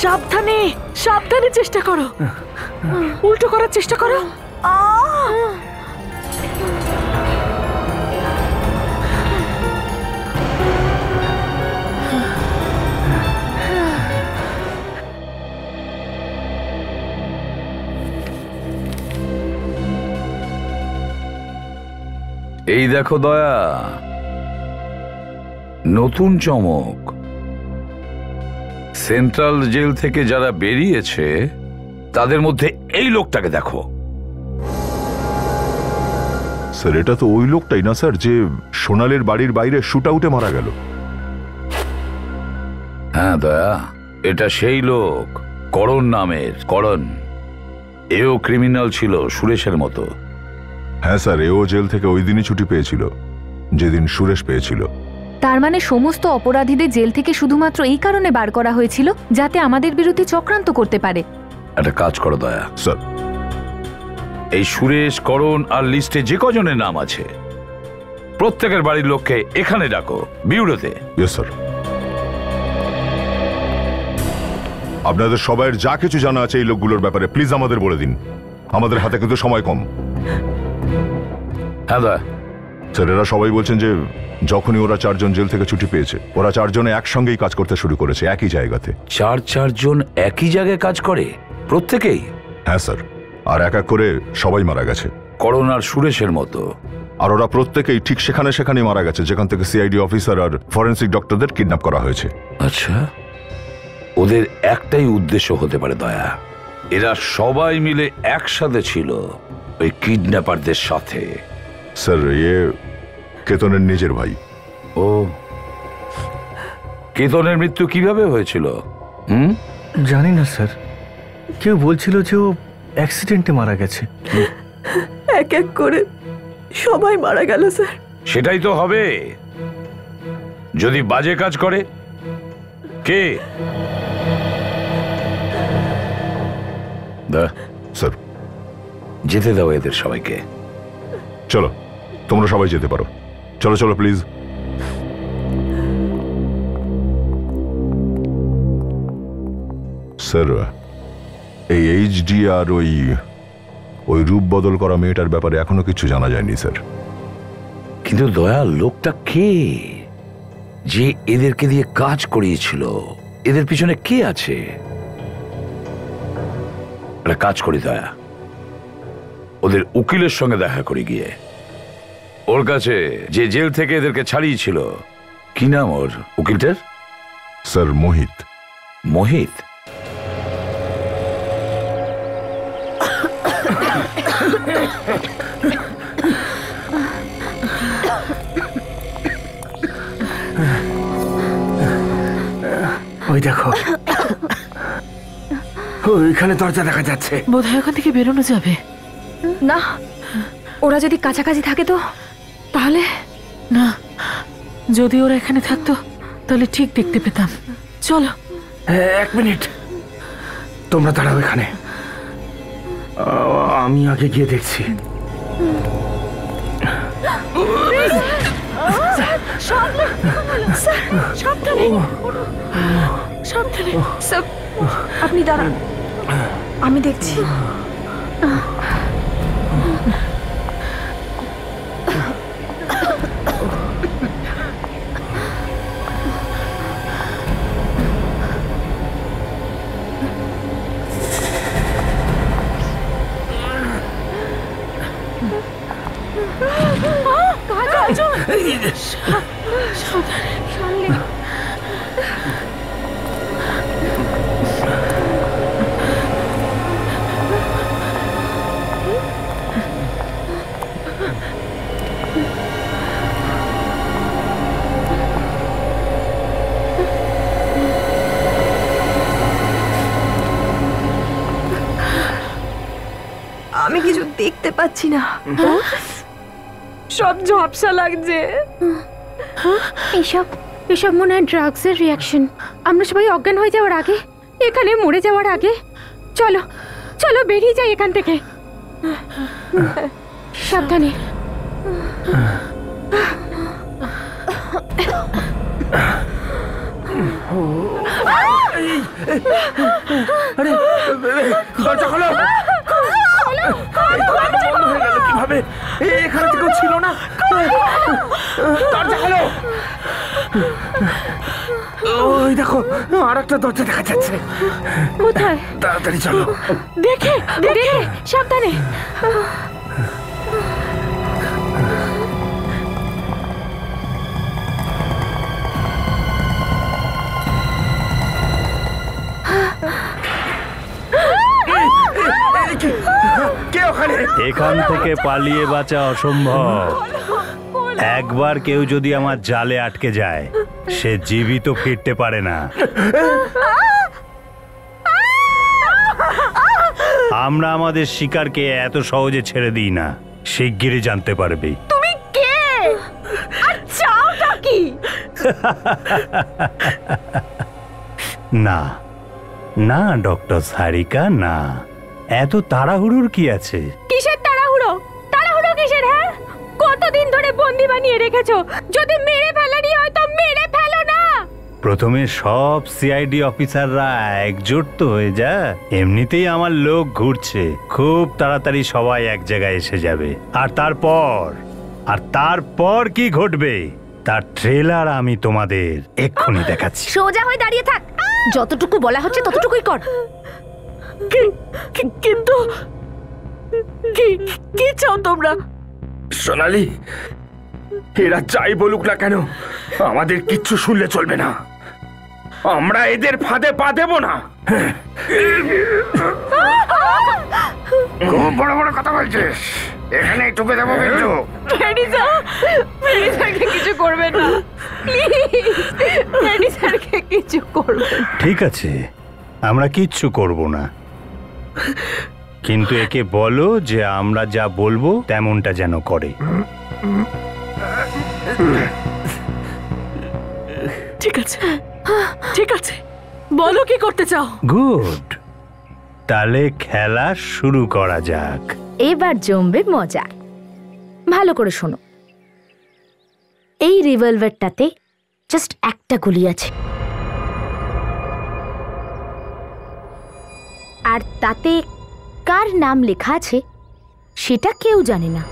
[SPEAKER 14] সাবধানে সাবধানে চেষ্টা করো, উল্টো করার চেষ্টা করো।
[SPEAKER 3] এই দেখো দয়া, নতুন চমক। সেন্ট্রাল জেল থেকে যারা বেরিয়েছে তাদের মধ্যে এই লোকটাকে দেখো।
[SPEAKER 5] স্যার এটা তো ওই লোকটাই না স্যার, যে সোনালের বাড়ির বাইরে শুট আউটে মারা গেল?
[SPEAKER 3] হ্যাঁ দয়া, এটা সেই লোক, করণ নামের। করণ এও ক্রিমিনাল ছিল সুরেশের মতো।
[SPEAKER 5] হ্যাঁ স্যার, এও জেল থেকে ওই দিনই ছুটি পেয়েছিল যেদিন সুরেশ পেয়েছিল।
[SPEAKER 4] তার মানে সমস্ত অপরাধীদের জেল থেকে শুধুমাত্র এই কারণে বার করা হয়েছিল যাতে আমাদের বিরুদ্ধে চক্রান্ত করতে পারে।
[SPEAKER 3] একটা কাজ করো দয়া,
[SPEAKER 5] স্যার
[SPEAKER 3] এই সুরেশ, করণ আর লিস্টে যে কজনের নাম আছে প্রত্যেকের বাড়ির লোককে এখানে ডাকো, বিউরোতে।
[SPEAKER 5] Yes sir. আপনাদের সবাইয়ের যা কিছু জানা আছে এই লোকগুলোর ব্যাপারে প্লিজ আমাদের বলে দিন, আমাদের হাতে কিন্তু সময় কম।
[SPEAKER 3] হ্যাঁ দয়া।
[SPEAKER 5] স্যার এরা সবাই বলছেন যে যখনই ওরা 4 জন জেল থেকে ছুটি পেয়েছে, ওরা 4 জনে একসঙ্গেই কাজ করতে শুরু করেছে একই জায়গাতে।
[SPEAKER 3] 4 জন একই জায়গায় কাজ করে প্রত্যেকেই?
[SPEAKER 5] হ্যাঁ স্যার, আর এক এক করে সবাই মারা গেছে।
[SPEAKER 3] করণ আর সুরেশের মতো।
[SPEAKER 5] আর ওরা প্রত্যেকেই ঠিক সেখানেই মারা গেছে যেখান থেকে সিআইডি অফিসার আর ফরেন্সিক ডক্টরদের কিডন্যাপ করা হয়েছে।
[SPEAKER 3] আচ্ছা, ওদের একটাই উদ্দেশ্য হতে পারে দয়া, এরা সবাই মিলে একসাথে ছিল ওই কিডন্যাপারদের সাথে।
[SPEAKER 5] স্যার কেতনের নিজের ভাই।
[SPEAKER 3] ও, কেতনের মৃত্যু কিভাবে হয়েছিল?
[SPEAKER 11] জানি না স্যার, কেউ বলছিল যে ও অ্যাক্সিডেন্টে মারা গেছে।
[SPEAKER 14] এক এক করে সবাই মারা গেল স্যার।
[SPEAKER 3] সেটাই তো হবে যদি বাজে কাজ করে। কে?
[SPEAKER 5] স্যার
[SPEAKER 3] যেতে দাও এদের সবাইকে।
[SPEAKER 5] চলো, তোমরা সবাই যেতে পারো। চলো চলো প্লিজ। স্যার এই এইচডি আর ওই রূপ বদল করা মেয়েটার ব্যাপারে এখনো কিছু জানা যায়নি স্যার।
[SPEAKER 3] কিন্তু দয়া, লোকটা কে যে এদেরকে দিয়ে কাজ করিয়েছিল? এদের পিছনে কে আছে? একটা কাজ করি দয়া, ওদের উকিলের সঙ্গে দেখা করে গিয়ে ওর কাছে যে জেল থেকে এদেরকে ছাড়িয়েছিল, কি নাম ওর উকিলটার?
[SPEAKER 5] স্যার মোহিত।
[SPEAKER 3] মোহিত?
[SPEAKER 2] ওই দেখো, ওইখানে দরজা দেখা যাচ্ছে।
[SPEAKER 14] বোধহয় ওখান থেকে বেরোনো যাবে
[SPEAKER 4] না। ওরা যদি কাছাকাছি থাকে তো?
[SPEAKER 14] তাহলে না, যদি ওরা এখানে থাকতো তাহলে ঠিক দেখতে পেতাম। চলো।
[SPEAKER 2] 1 মিনিট, তোমরা দাঁড়াও এখানে, আমি আগে গিয়ে দেখছি।
[SPEAKER 4] আপনি দাঁড়ান, আমি দেখছি। আমি কিছু দেখতে পাচ্ছি না, সব ঝাপসা লাগছে।
[SPEAKER 8] এসব মনে হয় ড্রাগসের রিয়াকশন। আমরা সবাই অজ্ঞান হয়ে যাওয়ার আগে, এখানে মরে যাওয়ার আগে চলো চলো বেরিয়ে যাই এখান থেকে। সাবধানে।
[SPEAKER 2] আরে দরজা খোলো। বন্ধ হয়ে গেল কিভাবে? এখানে তো কেউ ছিল না। দরজা খোলো। ওই দেখো, আর একটা দরজা দেখা যাচ্ছে।
[SPEAKER 8] কোথায়?
[SPEAKER 2] তাড়াতাড়ি চলো।
[SPEAKER 8] দেখে দেখে, সাবধানে।
[SPEAKER 2] ওখানে।
[SPEAKER 10] এখান থেকে পালিয়ে বাঁচা অসম্ভব। একবার কেউ যদি আমার জালে আটকে যায়, সে জীবিত ফিরতে পারে না। আমরা আমাদের শিকারকে এত সহজে ছেড়ে দিই না, শিগগিরই জানতে পারবি।
[SPEAKER 14] তুমি কে আর চাওটা কি?
[SPEAKER 10] না না ডক্টর সারিকা, না, এত তাড়াহুড়োর কি আছে?
[SPEAKER 8] কিসের তাড়াহুড়ো? তাড়াহুড়ো কিসের? হ্যাঁ, কতদিন ধরে বন্দি বানিয়ে রেখেছো? যদি মেরে ফেলারই হয় তো মেরে ফেলো না।
[SPEAKER 10] প্রথমে সব সিআইডি অফিসাররা একজোট তো হয়ে যা। এমনিতেই আমার লোক ঘুরছে, খুব তাড়াতাড়ি সবাই এক জায়গায় এসে যাবে। আর তারপর কি ঘটবে তার ট্রেলার আমি তোমাদের এক্ষুনি দেখাচ্ছি।
[SPEAKER 8] সোজা হয়ে দাঁড়িয়ে থাক, যতটুকু বলা হচ্ছে ততটুকুই কর।
[SPEAKER 14] কিন্তু কি চাও তোমরা?
[SPEAKER 2] সোনালি, এরা যাই বলুক না কেন, আমাদের কিচ্ছু শুনলে চলবে না। আমরা এদের ফাঁদে পা দেব না। খুব বড় বড় কথা বলছিস, এখানে টুকে দেবো কিন্তু।
[SPEAKER 4] স্যারকে কিছু করবে না প্লিজ, স্যারকে কিছু করবে।
[SPEAKER 10] ঠিক আছে, আমরা কিচ্ছু করব না, কিন্তু একে বলো যে আমরা যা বলবো তেমনটা যেন করে।
[SPEAKER 14] ঠিক আছে, ঠিক আছে, বলো কি করতে চাও।
[SPEAKER 10] গুড, তাহলে খেলা শুরু করা যাক।
[SPEAKER 8] এবার জমবে মজা। ভালো করে শোনো, এই রিভলভারটাতে জাস্ট একটা গুলি আছে, আর তাতে কার নাম লেখা আছে সেটা কেউ জানে না।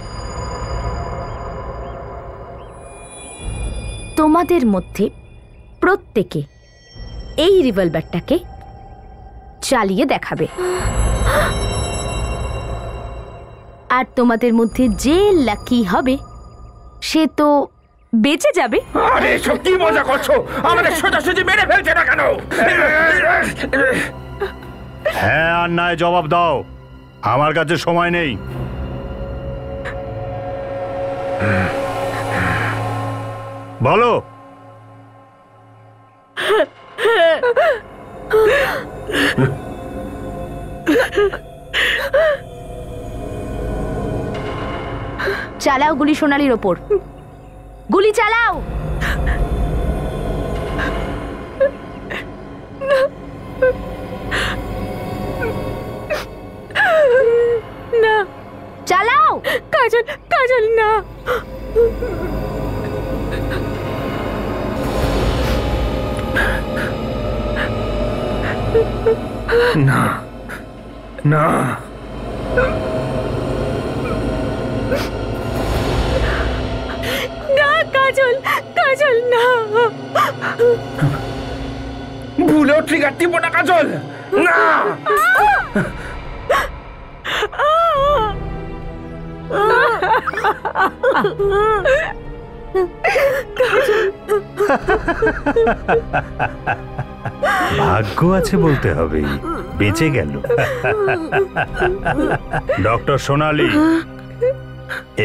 [SPEAKER 8] তোমাদের মধ্যে প্রত্যেকে এই রিভলভারটাকে চালিয়ে দেখাবে, আর তোমাদের মধ্যে যে লাকি হবে সে তো বেঁচে যাবে।
[SPEAKER 2] আরে সব কি মজা করছো? আমাদের সোজাসুজি মেরে ফেলছে না কেন?
[SPEAKER 10] হ্যাঁ আর নয় জবাব দাও, আমার কাছে সময় নেই। বলো।
[SPEAKER 8] চালাও গুলি সোনালির ওপর, গুলি চালাও। না, চালাও। কাজল, কাজল না।
[SPEAKER 2] না না,
[SPEAKER 8] না কাজল, কাজল না।
[SPEAKER 2] ভুলেও ট্রিগার টিপো না কাজল, না।
[SPEAKER 10] ভাগ্য আছে বলতে হবে, বেঁচে গেল। ডক্টর সোনালি,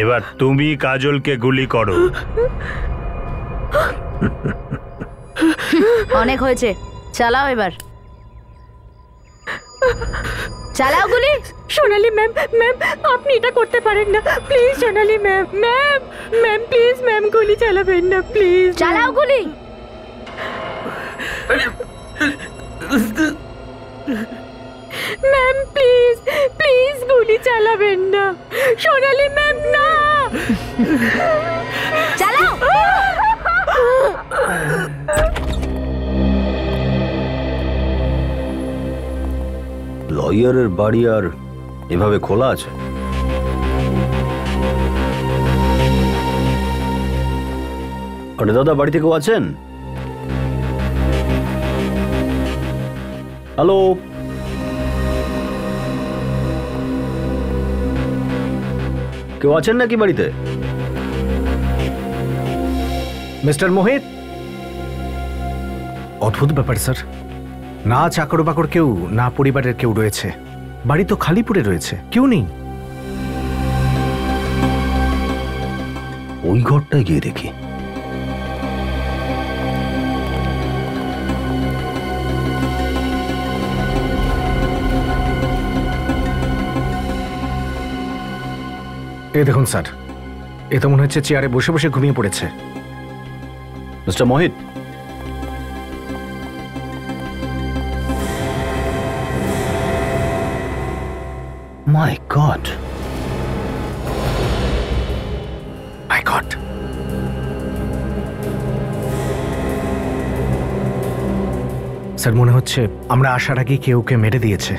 [SPEAKER 10] এবার তুমি কাজলকে গুলি করো।
[SPEAKER 8] অনেক হয়েছে, চালাও এবার, চালাও গুলি। সোনালি ম্যাম, ম্যাম আপনি এটা করতে পারেন না, please Sonali ma'am, ma'am ma'am please ma'am গুলি চালাবেন না প্লিজ। চালাও গুলি। ম্যাম প্লিজ, প্লিজ গুলি চালাবেন না সোনালি ম্যাম, না। চালাও।
[SPEAKER 12] লয়ারের বাড়ি আর এভাবে খোলা আছে? আরে দাদা, বাড়িতে কেউ আছেন? হ্যালো, কেউ আছেন নাকি বাড়িতে?
[SPEAKER 11] মিস্টার মোহিত, অদ্ভুত ব্যাপার স্যার, না চাকর বাকর কেউ, না পরিবারের কেউ রয়েছে, বাড়ি তো খালি পড়ে রয়েছে, কেউ নেই।
[SPEAKER 12] ওই ঘরটায় গিয়ে দেখি।
[SPEAKER 11] এই দেখুন স্যার, এ তো মনে হচ্ছে চেয়ারে বসে বসে ঘুমিয়ে পড়েছে।
[SPEAKER 12] মিস্টার মোহিত, মাই গড,
[SPEAKER 11] মাই গড। স্যার মনে হচ্ছে আমরা আসার আগে কেউ কে মেরে দিয়েছে।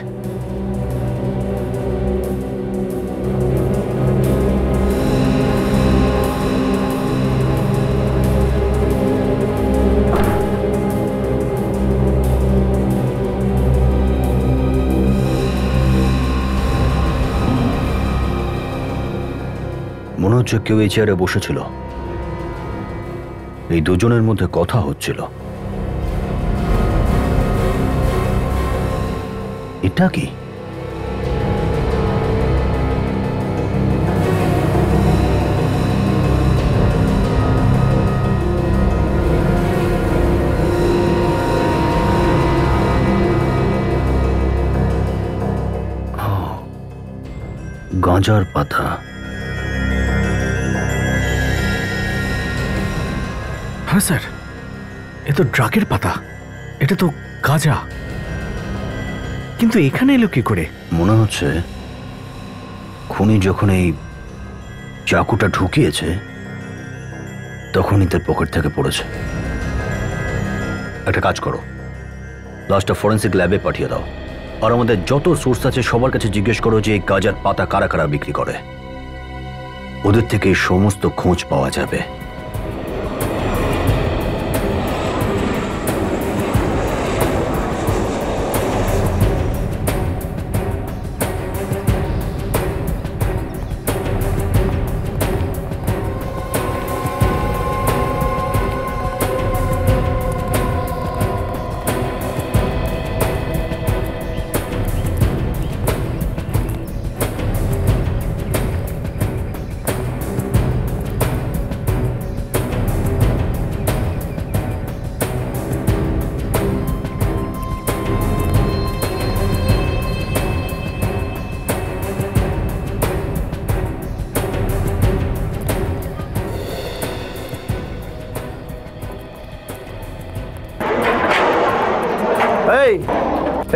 [SPEAKER 12] মনে হচ্ছে কেউ এই চেয়ারে বসেছিল। এই দুজনের মধ্যে কথা হচ্ছিল। এটা কি? গাঁজার পাতা।
[SPEAKER 11] হ্যাঁ স্যার, এ তো ড্রাগের পাতা, এটা তো গাঁজা। কিন্তু এখানে এলো কি করে?
[SPEAKER 12] মনে হচ্ছে খুনি যখন এই চাকুটা ঢুকিয়েছে তখনই তার পকেট থেকে পড়েছে। একটা কাজ করো, লাস্টটা ফরেন্সিক ল্যাবে পাঠিয়ে দাও, আর আমাদের যত সোর্স আছে সবার কাছে জিজ্ঞেস করো যে এই গাঁজার পাতা কারা কারা বিক্রি করে। ওদের থেকে সমস্ত খোঁজ পাওয়া যাবে।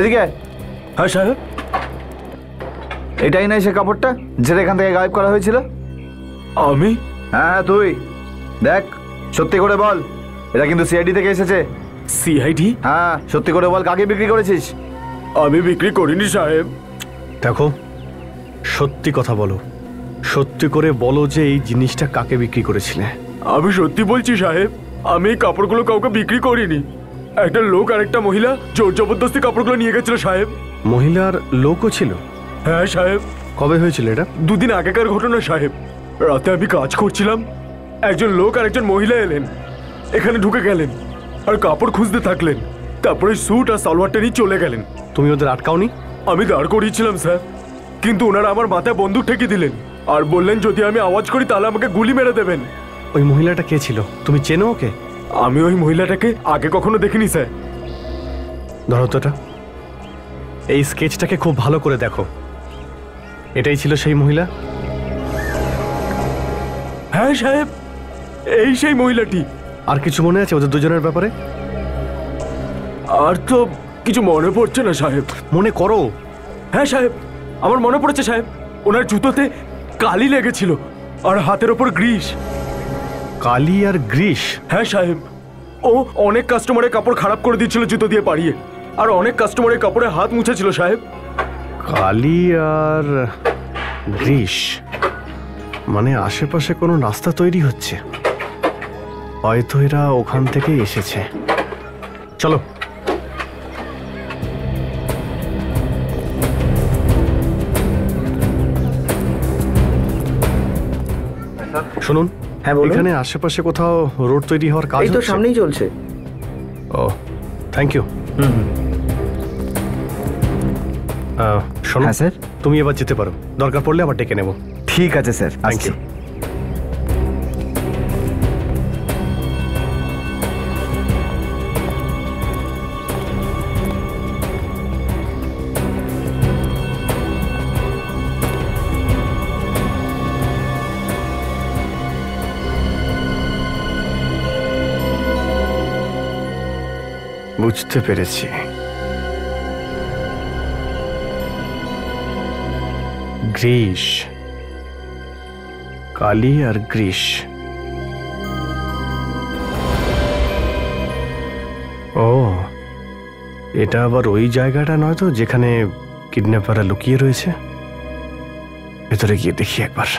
[SPEAKER 13] এদিকে।
[SPEAKER 1] হ্যাঁ সাহেব।
[SPEAKER 13] এটাই নাই সে কাপড়টা যেটা এখান থেকে গায়েব করা হয়েছিল?
[SPEAKER 1] আমি?
[SPEAKER 13] হ্যাঁ তুই। দেখ, সত্যি করে বল, এটা কিন্তু সিআইডি থেকে এসেছে।
[SPEAKER 1] সিআইডি?
[SPEAKER 13] হ্যাঁ, সত্যি করে বল, কাকে বিক্রি করেছিস?
[SPEAKER 1] আমি বিক্রি করিনি সাহেব।
[SPEAKER 11] দেখো, সত্যি কথা বলো, সত্যি করে বলো যে এই জিনিসটা কাকে বিক্রি করেছিলে।
[SPEAKER 1] আমি সত্যি বলছি সাহেব, আমি এই কাপড়গুলো কাউকে বিক্রি করিনি। একটা লোক আর একটা মহিলা জোর জবরদস্তি কাপড়গুলো নিয়ে গেছিল সাহেব।
[SPEAKER 11] মহিলার লোকও ছিল?
[SPEAKER 1] হ্যাঁ সাহেব।
[SPEAKER 11] কবে হয়েছিল এটা?
[SPEAKER 1] দুদিন আগেকার ঘটনা সাহেব। রাতে আমি কাজ করছিলাম, একজন লোক আর একজন মহিলা এলেন, এখানে ঢুকে গেলেন আর কাপড় খুঁজতে থাকলেন। তারপরে স্যুট আর সালোয়ারটা নিয়ে চলে গেলেন।
[SPEAKER 11] তুমি ওদের আটকাওনি?
[SPEAKER 1] আমি দাঁড় করিয়েছিলাম স্যার, কিন্তু ওনারা আমার মাথায় বন্দুক ঠেকিয়ে দিলেন আর বললেন যদি আমি আওয়াজ করি তাহলে আমাকে গুলি মেরে দেবেন।
[SPEAKER 11] ওই মহিলাটা কে ছিল? তুমি চেনো ওকে?
[SPEAKER 1] আমি ওই মহিলাটাকে আগে কখনো দেখিনি স্যার।
[SPEAKER 11] ধরো তো এটা, এই স্কেচটাকে খুব ভালো করে দেখো। এটাই ছিল সেই মহিলা?
[SPEAKER 1] হ্যাঁ সাহেব, এই সেই মহিলাটি।
[SPEAKER 11] আর কিছু মনে আছে ওদের দুজনের ব্যাপারে?
[SPEAKER 1] আর তো কিছু মনে পড়ছে না সাহেব।
[SPEAKER 11] মনে করো।
[SPEAKER 1] হ্যাঁ সাহেব, আমার মনে পড়েছে সাহেব, ওনার জুতোতে কালি লেগেছিল আর হাতের ওপর গ্রিস।
[SPEAKER 11] কালি আর গ্রিস?
[SPEAKER 1] হ্যাঁ সাহেব, ও অনেক কাস্টমারের কাপড় খারাপ করে দিচ্ছিল জুতো দিয়ে পাড়িয়ে, আর অনেক কাস্টমারের কাপড়ে হাত মুছেছিল সাহেব।
[SPEAKER 11] কালি আর গ্রিস মানে আশেপাশে কোনো রাস্তা তৈরি হচ্ছে, হয়তো এরা ওখান থেকে এসেছে। চলো। শুনুন,
[SPEAKER 13] হ্যাঁ
[SPEAKER 11] এখানে আশেপাশে কোথাও রোড তৈরি হওয়ার কাজ
[SPEAKER 13] এই তো সামনেই চলছে।
[SPEAKER 11] ও, থ্যাংক ইউ। শোনো স্যার, তুমি এবার যেতে পারো, দরকার পড়লে আবার ডেকে নেব।
[SPEAKER 13] ঠিক আছে স্যার,
[SPEAKER 11] থ্যাংক ইউ।
[SPEAKER 1] বুঝতে পেরেছি। গ্রীষ, কালী আর গ্রীষ। ও, এটা আবার ওই জায়গাটা নয় তো যেখানে কিডন্যাপাররা লুকিয়ে রয়েছে? ভেতরে গিয়ে দেখি একবার।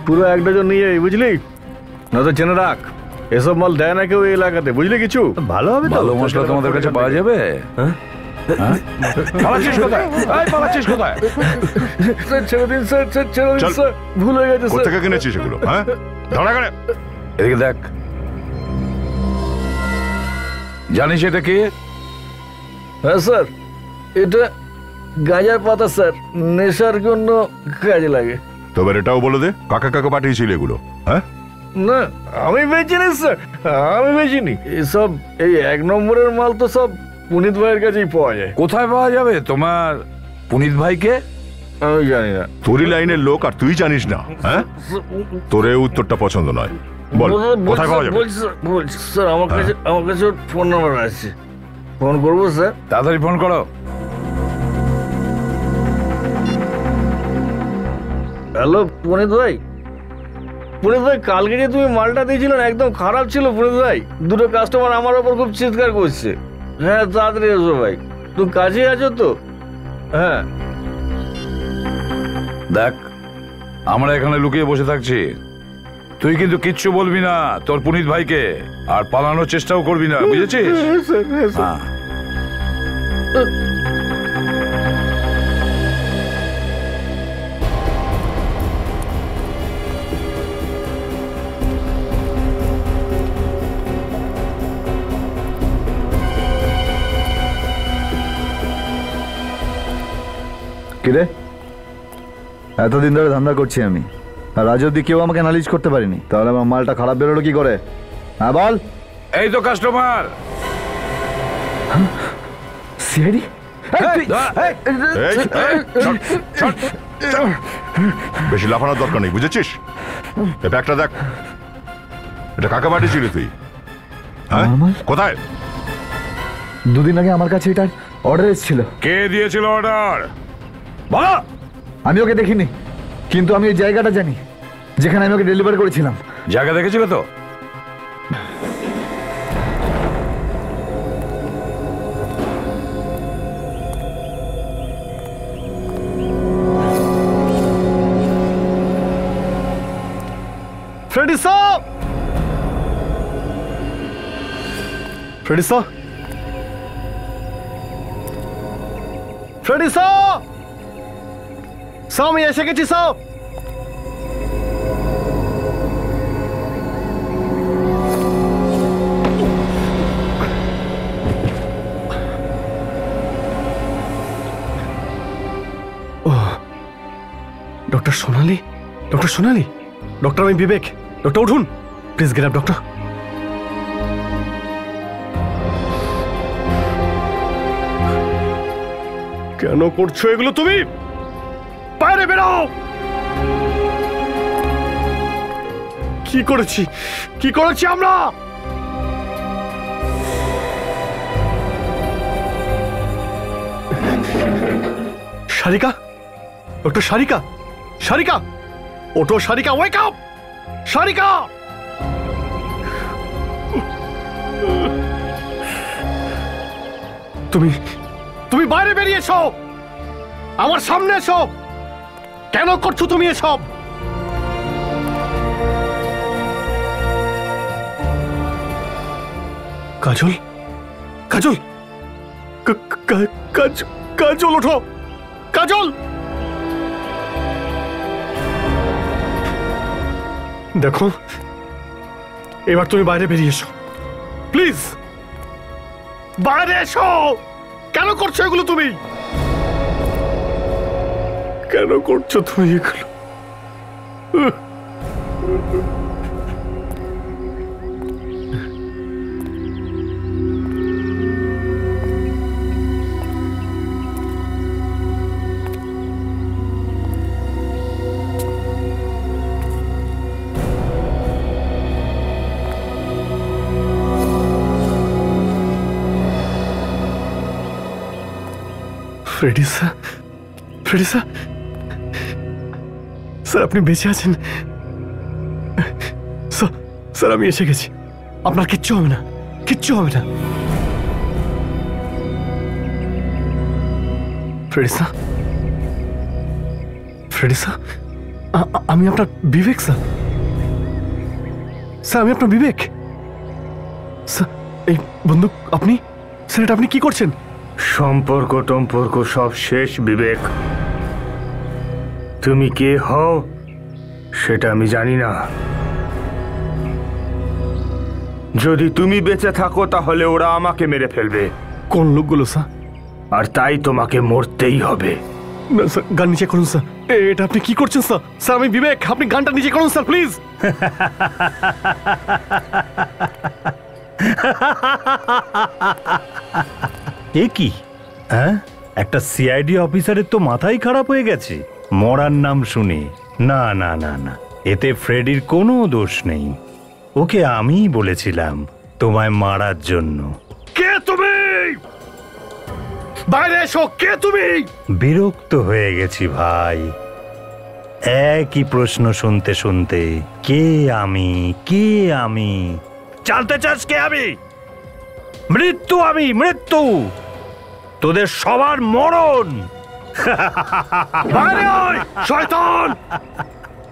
[SPEAKER 1] পুরো 1 ডজন নিয়ে যাবি, বুঝলি? না তো জেনে রাখ, এসব মাল দেয় না কেউ এই এলাকাতে, বুঝলি? কিছু ভালো হবে,
[SPEAKER 3] ভালো মশলা তোমাদের কাছে পাওয়া যাবে? পালাচ্ছিস কোথায়? পালাচ্ছিস কোথায়?
[SPEAKER 1] স্যার ছেড়ে দিন, স্যার ছেড়ে দিন স্যার, ভুল হয়ে গেছে।
[SPEAKER 5] কোথা থেকে কিনেছিস এগুলো? হ্যাঁ, ধরা করে।
[SPEAKER 3] এদিকে দেখ, জানিস এটা কি?
[SPEAKER 1] হ্যাঁ স্যার, এটা গাঁজার পাতা স্যার, নেশার জন্য কাজে লাগে।
[SPEAKER 5] তবে এটাও বলে দে, কাকে কাকে পাঠিয়েছিল এগুলো? হ্যাঁ,
[SPEAKER 1] না আমি বেচিনি স্যার, আমি বেচিনি এসব। এই 1 নম্বরের মাল তো সব পুনিত ভাইয়ের কাছেই পাওয়া যায়।
[SPEAKER 3] কোথায় পাওয়া যাবে তোমার পুনিত ভাইকে?
[SPEAKER 1] আমি জানি না।
[SPEAKER 5] তোরই লাইনের লোক আর তুই জানিস না? হ্যাঁ, তোর এই উত্তরটা পছন্দ নয়। বল, কোথায় পাওয়া যাবে?
[SPEAKER 1] বলছি স্যার, আমার কাছে ফোন নাম্বার আছে, ফোন করবো স্যার?
[SPEAKER 3] তাড়াতাড়ি ফোন করো।
[SPEAKER 1] হ্যালো পুনিত ভাই, পুনিত ভাই, কালকে যে তুমি মালটা দিয়েছিলেন একদম খারাপ ছিল পুনিত ভাই। 2টো কাস্টমার আমার ওপর খুব চিৎকার করছে। হ্যাঁ, তাড়াতাড়ি এসো ভাই, তুমি কাজে আছো তো? হ্যাঁ।
[SPEAKER 3] দেখ, আমরা এখানে লুকিয়ে বসে থাকছি, তুই কিন্তু কিচ্ছু বলবি না তোর পুনিত ভাইকে, আর পালানোর চেষ্টাও করবি না, বুঝেছিস? হ্যাঁ।
[SPEAKER 13] কিরে, এতদিন ধরে ধান্দা করছি আমি, আর আজ অব্দি কেউ আমাকে নালিশ করতে পারিনি, তাহলে আমার মালটা খারাপ বেরোলো কি করে? হ্যাঁ বল।
[SPEAKER 3] এই তো কাস্টমার।
[SPEAKER 13] সিআইডি?
[SPEAKER 5] বেশি লাফানোর দরকার নেই, বুঝেছিস? এই ব্যাগটা দেখ, এটা কাকে পাঠিয়েছিলি তুই? হ্যাঁ, কোথায়?
[SPEAKER 13] 2 দিন আগে আমার কাছে এটার অর্ডার এসেছিল।
[SPEAKER 3] কে দিয়েছিল অর্ডার?
[SPEAKER 13] আমি ওকে দেখিনি, কিন্তু আমি এই জায়গাটা জানি যেখানে আমি ওকে ডেলিভারি করেছিলাম।
[SPEAKER 3] জায়গা দেখেছিল তো?
[SPEAKER 1] Freddie sir, Freddie sir, Freddie sir, sir আমি এসে গেছি sir. Doctor Sonali, doctor Sonali, doctor আমি বিবেক। ডক্টর উঠুন প্লিজ, গেট আপ ডক্টর। কেন করছো এগুলো তুমি? বাইরে বেরাও। কি করেছি, কি করেছি আমরা? সারিকা, ডক্টর সারিকা, সারিকা ওঠো, সারিকা ওয়েক আপ, সারিকা। তুমি তুমি বাইরে বেরিয়ে এসো, আমার সামনে এসো। কেন করছো তুমি এসব? কাজল, কাজল, কাজল ওঠো, কাজল। দেখো, এবার তুমি বাইরে বেরিয়ে এসো প্লিজ, বাইরে এসো। কেন করছো এগুলো তুমি? কেন করছো তুমি এগুলো? Freddie sir, Freddie sir, sir আপনি বেঁচে আছেন? স্যার আমি এসে গেছি, আপনার কিচ্ছু হবে না, কিচ্ছু হবে না। ফ্রেডি স্যার, ফ্রেডি স্যার, আমি আপনার বিবেক স্যার, স্যার আমি আপনার বিবেক স্যার। এই বন্দুক আপনি, স্যার এটা আপনি কি করছেন?
[SPEAKER 2] সম্পর্ক টম্পর্ক সব শেষ বিবেক। তুমি কে হও সেটা আমি জানি না। যদি তুমি বেঁচে থাকো তাহলে ওরা আমাকে মেরে ফেলবে।
[SPEAKER 1] কোন লোকগুলো স্যার?
[SPEAKER 2] আর তাই তোমাকে মরতেই হবে।
[SPEAKER 1] না স্যার, গান নিচে করুন স্যার। এটা আপনি কি করছেন স্যার? স্যার আমি বিবেক, আপনি গানটা নিচে করুন স্যার প্লিজ।
[SPEAKER 10] এ কি? হ্যাঁ, একটা সিআইডি অফিসারের তো মাথাই খারাপ হয়ে গেছে মরার নাম শুনে। না না না না, এতে ফ্রেডির কোনো দোষ নেই। ওকে আমিই বলেছিলাম তোমায় মারার জন্য।
[SPEAKER 1] কে তুমি? বাইরে এসো, কে তুমি?
[SPEAKER 10] বিরক্ত হয়ে গেছি ভাই, একই প্রশ্ন শুনতে শুনতে। কে আমি, কে আমি? জানতে চাস কে আমি? মৃত্যু আমি, মৃত্যু। তোদের সবার মরণ।
[SPEAKER 1] বাইরে আয় শয়তান!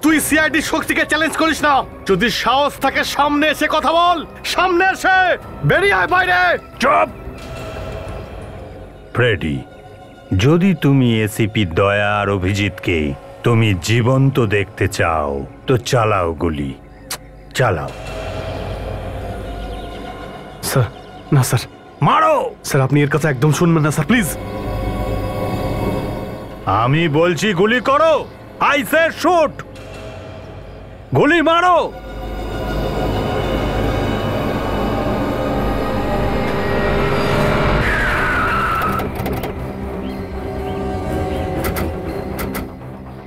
[SPEAKER 1] তুই সিআইডি শক্তিকে চ্যালেঞ্জ করিস না। যদি সাহস থাকে সামনে এসে কথা বল, সামনে এসে বেরিয়ে আয় বাইরে।
[SPEAKER 10] চুপ! ফ্রেডি, যদি তুমি এসিপি দয়া আর অভিজিৎকে তুমি জীবন্ত দেখতে চাও তো চালাও গুলি, চালাও।
[SPEAKER 1] স্যার না স্যার,
[SPEAKER 10] মারো।
[SPEAKER 1] স্যার আপনি এর কথা একদম শুনবেন না স্যার প্লিজ।
[SPEAKER 10] আমি বলছি গুলি করো, আই সে শুট। গুলি মারো।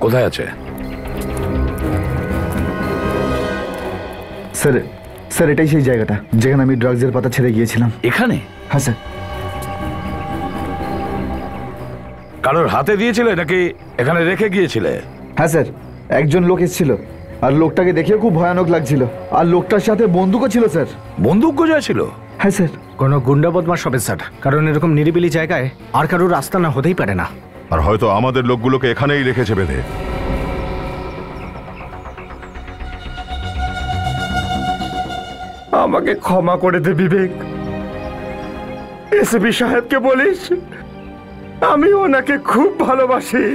[SPEAKER 3] কোথায় আছে?
[SPEAKER 13] স্যার, স্যার এটাই সেই জায়গাটা যেখানে আমি ড্রাগসের পাতা ছেড়ে গিয়েছিলাম।
[SPEAKER 3] এখানে?
[SPEAKER 13] হ্যাঁ স্যার।
[SPEAKER 3] কারোর হাতে দিয়েছিলে নাকি এখানে রেখে গিয়েছিলে?
[SPEAKER 13] হ্যাঁ স্যার, একজন লোক এসেছিল আর লোকটাকে দেখে খুব ভয়ানক লাগছিল। আর লোকটার সাথে বন্দুকও ছিল স্যার।
[SPEAKER 3] বন্দুক গোজা ছিল?
[SPEAKER 13] হ্যাঁ স্যার।
[SPEAKER 11] কোনো গুন্ডা বদমাশ হবে স্যার, কারণ এরকম নিরিবিলি জায়গায় আর কারোর রাস্তা না হতেই পারে না।
[SPEAKER 5] আর হয়তো আমাদের লোকগুলোকে এখানেই রেখেছে বেঁধে।
[SPEAKER 2] আমাকে ক্ষমা করে দে বিবেক। এসপি সাহেবকে বলিস আমি ওনাকে খুব ভালোবাসি।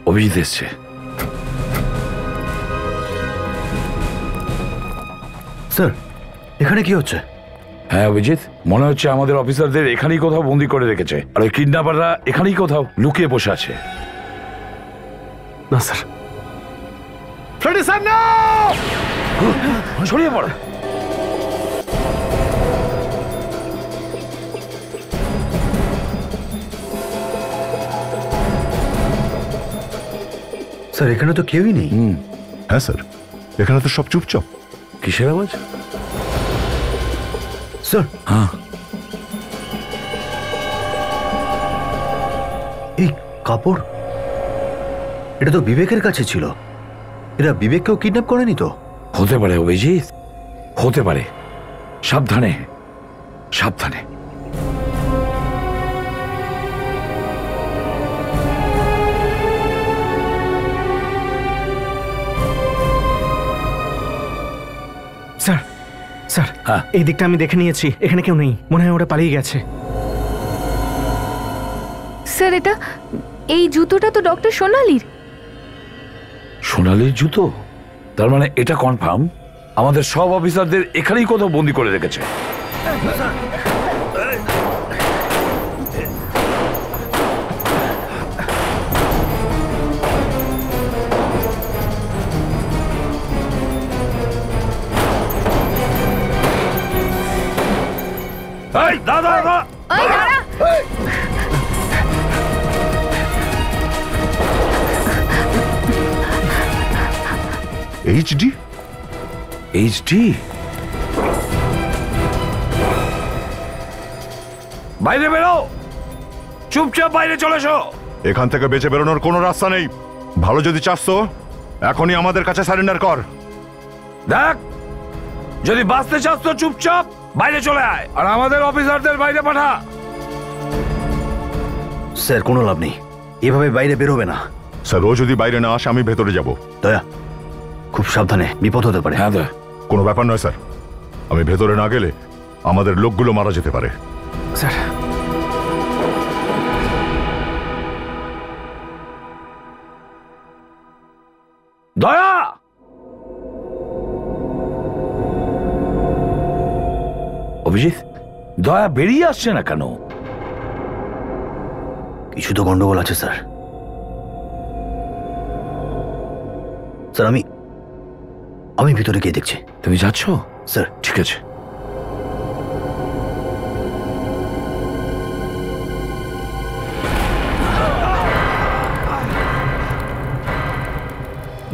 [SPEAKER 3] অভিজিৎ এসছে।
[SPEAKER 12] স্যার এখানে কি হচ্ছে?
[SPEAKER 3] হ্যাঁ অভিজিৎ, মনে হচ্ছে আমাদের অফিসারদের এখানেই কোথাও বন্দি করে রেখেছে, আর ওই কিডন্যাপাররা এখানেই কোথাও লুকিয়ে বসে আছে।
[SPEAKER 1] না স্যার। ফ্রেডি স্যার না!
[SPEAKER 3] ছড়িয়ে পড়ো।
[SPEAKER 12] স্যার এখানে তো কেউই নেই।
[SPEAKER 5] হ্যাঁ স্যার, এখানে তো সব চুপচাপ।
[SPEAKER 3] কিসের আওয়াজ?
[SPEAKER 12] স্যার
[SPEAKER 3] হ্যাঁ,
[SPEAKER 12] এই কাপড়, এটা তো বিবেকের কাছে ছিল। এরা বিবেককেও কিডন্যাপ করেনি তো?
[SPEAKER 3] হতে পারে অভিজিৎ, হতে পারে। সাবধানে, সাবধানে।
[SPEAKER 11] এই দিকটা আমি দেখে নিয়েছি, এখানে কেউ নেই, মনে হয় ওরা পালিয়ে গেছে।
[SPEAKER 4] স্যার এই জুতোটা তো ডক্টর সোনালির।
[SPEAKER 3] সোনালির জুতো? তার মানে এটা কনফার্ম আমাদের সব অফিসারদের এখানেই কোথাও বন্দি করে রেখেছে। দাদা
[SPEAKER 5] এইচডি
[SPEAKER 3] বাইরে বেরো, চুপচাপ বাইরে চলে এসো।
[SPEAKER 5] এখান থেকে বেঁচে বেরোনোর কোনো রাস্তা নেই। ভালো যদি চাস তো এখনই আমাদের কাছে সারেন্ডার কর।
[SPEAKER 3] দেখ, যদি বাঁচতে চাস তো চুপচাপ বাইরে চলে আয়, আর আমাদের অফিসারদের বাইরে পাঠা।
[SPEAKER 12] স্যার কোনো লাভ নেই, এভাবে বাইরে বেরোবে না।
[SPEAKER 5] স্যার ও যদি বাইরে না আসে আমি ভেতরে যাব।
[SPEAKER 12] দয়া, খুব সাবধানে, বিপদ হতে পারে।
[SPEAKER 3] হ্যাঁ দয়া।
[SPEAKER 5] কোনো ব্যাপার নয় স্যার, আমি ভেতরে না গেলে আমাদের লোকগুলো মারা যেতে পারে।
[SPEAKER 11] স্যার
[SPEAKER 3] দয়া, অভিজিৎ, দয়া বেরিয়ে আসছে না কেন?
[SPEAKER 12] কিছু তো গন্ডগোল আছে স্যার। স্যার আমি ভিতরে গিয়ে দেখছি।
[SPEAKER 3] তুমি যাচ্ছ?
[SPEAKER 12] স্যার
[SPEAKER 3] ঠিক আছে।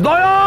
[SPEAKER 3] দয়া,